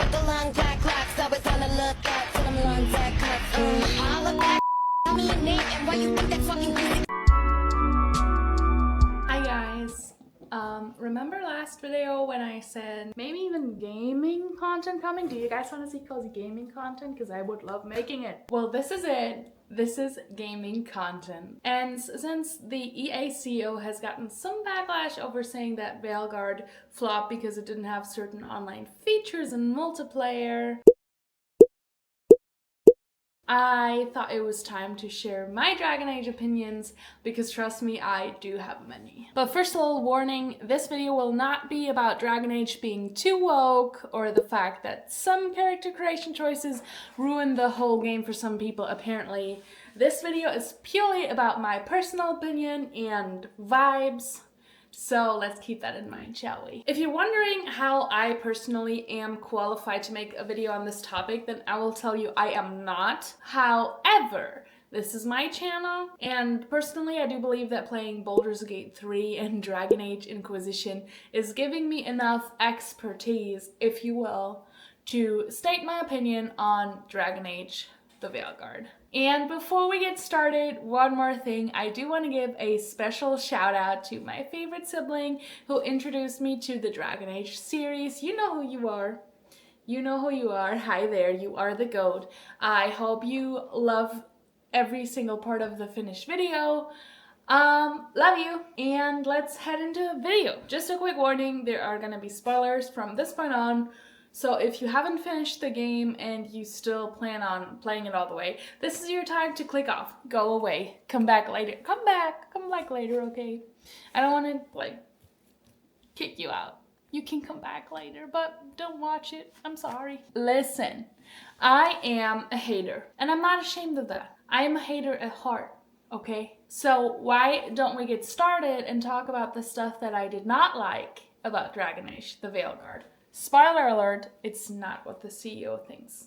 with the long black locks. Always on the lookout for them long black locks. All of that, tell me your name and why you think that fucking music. Hi guys. Remember last video when I said maybe even gaming content coming? Do you guys want to see cozy gaming content? Because I would love making it. Well, this is it. This is gaming content. And since the EA CEO has gotten some backlash over saying that Veilguard flopped because it didn't have certain online features and multiplayer, I thought it was time to share my Dragon Age opinions because trust me, I do have many. But first, a little warning, this video will not be about Dragon Age being too woke or the fact that some character creation choices ruin the whole game for some people apparently. This video is purely about my personal opinion and vibes. So let's keep that in mind, shall we? If you're wondering how I personally am qualified to make a video on this topic, then I will tell you I am not. However, this is my channel, and personally I do believe that playing Baldur's Gate 3 and Dragon Age Inquisition is giving me enough expertise, if you will, to state my opinion on Dragon Age The Veilguard. And before we get started, one more thing. I do want to give a special shout out to my favorite sibling who introduced me to the Dragon Age series. You know who you are. You know who you are. Hi there, you are the GOAT. I hope you love every single part of the finished video. Love you, and let's head into the video. Just a quick warning, there are gonna be spoilers from this point on. So if you haven't finished the game and you still plan on playing it all the way, this is your time to click off. Go away. Come back later. Come back later, okay? I don't want to, like, kick you out. You can come back later, but don't watch it. I'm sorry. Listen, I am a hater, and I'm not ashamed of that. I am a hater at heart, okay? So why don't we get started and talk about the stuff that I did not like about Dragon Age The Veilguard. Spoiler alert, it's not what the CEO thinks.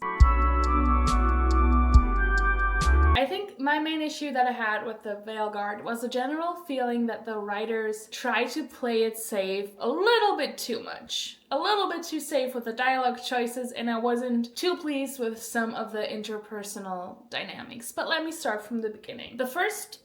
I think my main issue that I had with the Veilguard was a general feeling that the writers tried to play it safe a little bit too much. A little bit too safe with the dialogue choices, and I wasn't too pleased with some of the interpersonal dynamics. But let me start from the beginning. The first,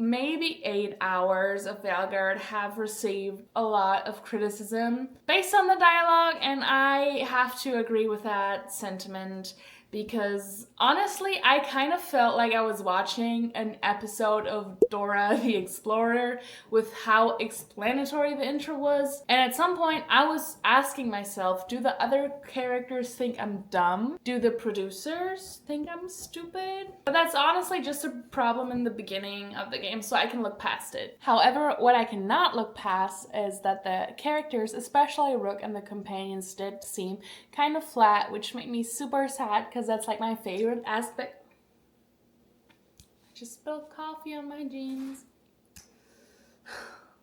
maybe 8 hours of Veilguard have received a lot of criticism based on the dialogue, and I have to agree with that sentiment because honestly I kind of felt like I was watching an episode of Dora the Explorer with how explanatory the intro was, and at some point I was asking myself, do the other characters think I'm dumb? Do the producers think I'm stupid? But that's honestly just a problem in the beginning of the game, so I can look past it. However, what I cannot look past is that the characters, especially Rook and the companions, did seem kind of flat, which made me super sad because that's like my favorite aspect. I just spilled coffee on my jeans.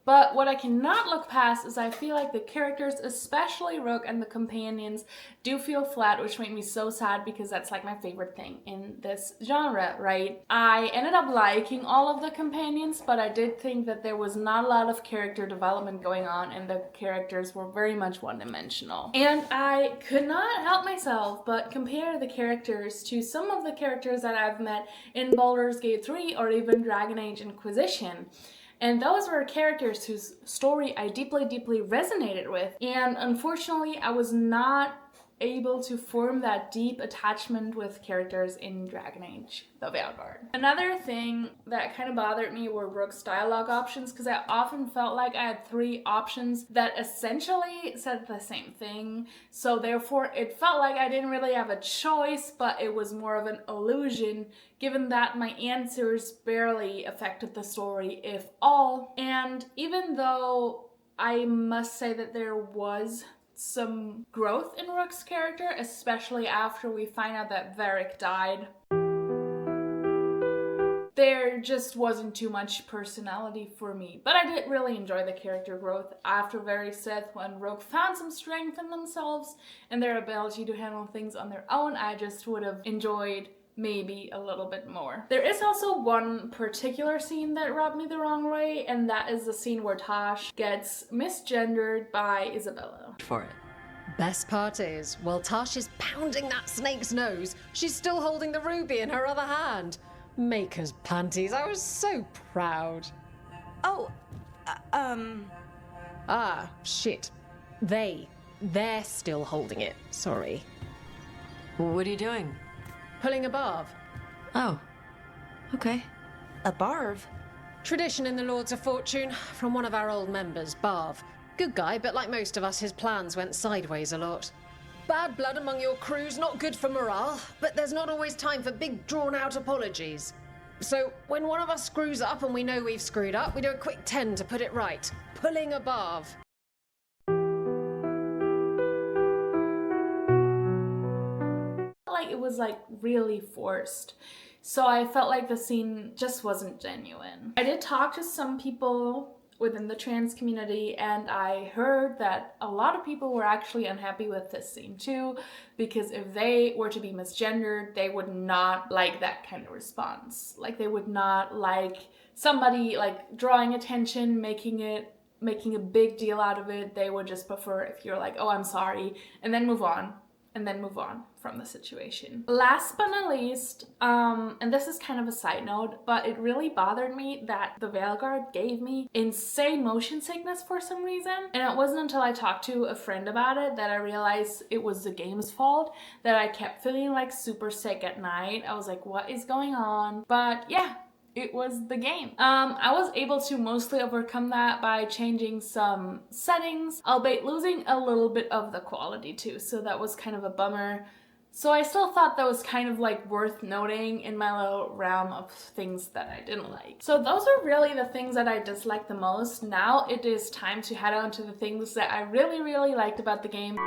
But what I cannot look past is I feel like the characters, especially Rook and the companions, do feel flat, which made me so sad because that's like my favorite thing in this genre, right? I ended up liking all of the companions, but I did think that there was not a lot of character development going on and the characters were very much one-dimensional. And I could not help myself but compare the characters to some of the characters that I've met in Baldur's Gate 3 or even Dragon Age Inquisition. And those were characters whose story I deeply resonated with. And unfortunately, I was not able to form that deep attachment with characters in Dragon Age The Veilguard. Another thing that kind of bothered me were Rook's dialogue options, because I often felt like I had 3 options that essentially said the same thing. So therefore, it felt like I didn't really have a choice, but it was more of an illusion, given that my answers barely affected the story, if all. And even though I must say that there was some growth in Rook's character, especially after we find out that Varric died, there just wasn't too much personality for me. But I did really enjoy the character growth after Varric's death, when Rook found some strength in themselves and their ability to handle things on their own. I just would have enjoyed maybe a little bit more. There is also one particular scene that rubbed me the wrong way, and that is the scene where Tosh gets misgendered by Isabella. For it. Best part is, while Tasha's pounding that snake's nose, she's still holding the ruby in her other hand. Maker's panties, I was so proud. Oh, Ah, shit. They're still holding it, sorry. What are you doing? Pulling a barb. Oh, okay. a barv? Tradition in the Lords of Fortune, from one of our old members, Barv. Good guy, but like most of us, his plans went sideways a lot. Bad blood among your crew's not good for morale, but there's not always time for big, drawn-out apologies. So, when one of us screws up and we know we've screwed up, we do a quick 10 to put it right. Pulling a Barv. Like it was like really forced. So I felt like the scene just wasn't genuine. I did talk to some people within the trans community, and I heard that a lot of people were actually unhappy with this scene too, because if they were to be misgendered, they would not like that kind of response. Like they would not like somebody like drawing attention, making a big deal out of it. They would just prefer if you're like, oh, I'm sorry, and then move on. And then move on from the situation. Last but not least, and this is kind of a side note, but it really bothered me that the Veilguard gave me insane motion sickness for some reason. And it wasn't until I talked to a friend about it that I realized it was the game's fault, that I kept feeling like super sick at night. I was like, what is going on? But yeah, it was the game. I was able to mostly overcome that by changing some settings, albeit losing a little bit of the quality too, so that was kind of a bummer. So I still thought that was kind of like worth noting in my little realm of things that I didn't like. So those are really the things that I disliked the most. Now it is time to head on to the things that I really liked about the game.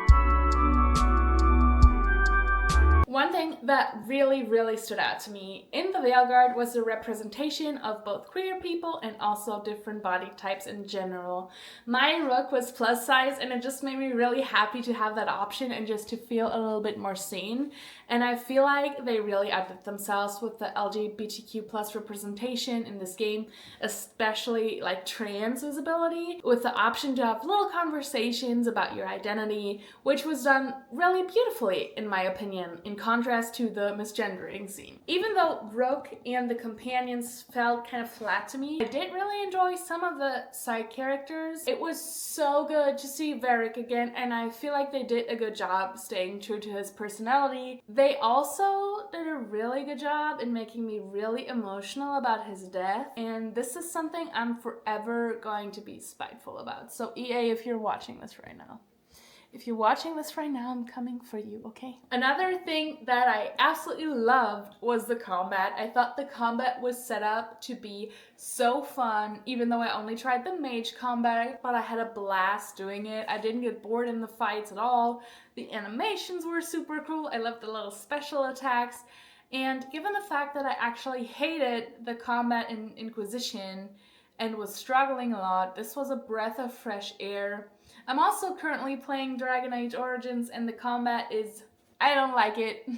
One thing that really stood out to me in the Veilguard was the representation of both queer people and also different body types in general. My Rook was plus size, and it just made me really happy to have that option and just to feel a little bit more seen. And I feel like they really outdid themselves with the LGBTQ plus representation in this game, especially like trans visibility, with the option to have little conversations about your identity, which was done really beautifully in my opinion, in contrast to the misgendering scene. Even though Rook and the companions felt kind of flat to me, I did really enjoy some of the side characters. It was so good to see Varric again, and I feel like they did a good job staying true to his personality. They also did a really good job in making me really emotional about his death, and this is something I'm forever going to be spiteful about. So EA, if you're watching this right now, I'm coming for you, okay? Another thing that I absolutely loved was the combat. I thought the combat was set up to be so fun, even though I only tried the mage combat, but I had a blast doing it. I didn't get bored in the fights at all. The animations were super cool. I loved the little special attacks. And given the fact that I actually hated the combat in Inquisition and was struggling a lot, this was a breath of fresh air. I'm also currently playing Dragon Age Origins, and the combat is, I don't like it.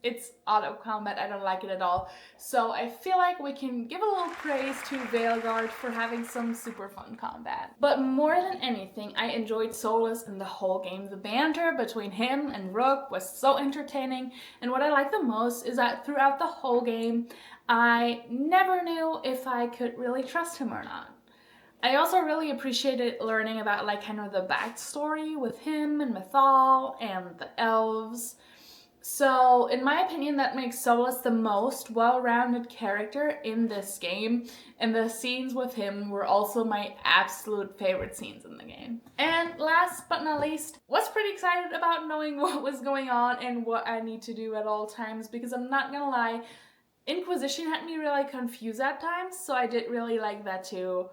It's auto combat, I don't like it at all. So I feel like we can give a little praise to Veilguard for having some super fun combat. But more than anything, I enjoyed Solus in the whole game. The banter between him and Rook was so entertaining, and what I like the most is that throughout the whole game, I never knew if I could really trust him or not. I also really appreciated learning about like kind of the backstory with him and Mythal and the elves. So in my opinion, that makes Solus the most well-rounded character in this game, and the scenes with him were also my absolute favorite scenes in the game. And last but not least, was pretty excited about knowing what was going on and what I need to do at all times, because I'm not gonna lie, Inquisition had me really confused at times, so I did really like that too.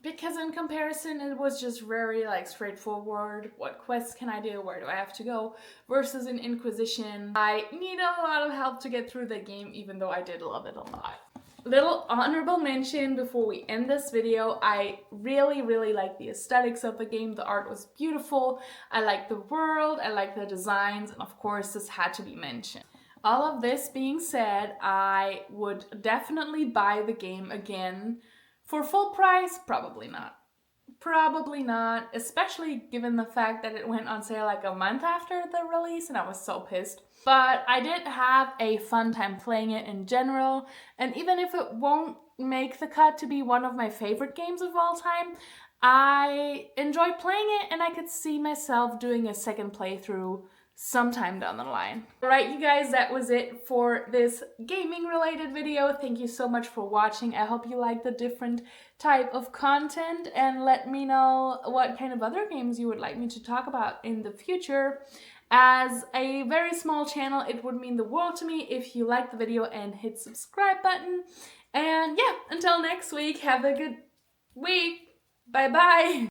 Because in comparison, it was just very like straightforward. What quests can I do? Where do I have to go? Versus in Inquisition, I needed a lot of help to get through the game, even though I did love it a lot. Little honorable mention before we end this video, I really like the aesthetics of the game. The art was beautiful. I like the world, I like the designs, and of course this had to be mentioned. All of this being said, I would definitely buy the game again. For full price, probably not. Probably not, especially given the fact that it went on sale like a month after the release and I was so pissed. But I did have a fun time playing it in general, and even if it won't make the cut to be one of my favorite games of all time, I enjoyed playing it and I could see myself doing a second playthrough sometime down the line. Alright, you guys, that was it for this gaming related video. Thank you so much for watching. I hope you like the different type of content, and let me know what kind of other games you would like me to talk about in the future. As a very small channel, it would mean the world to me if you like the video and hit subscribe button. And yeah, until next week, have a good week. Bye bye.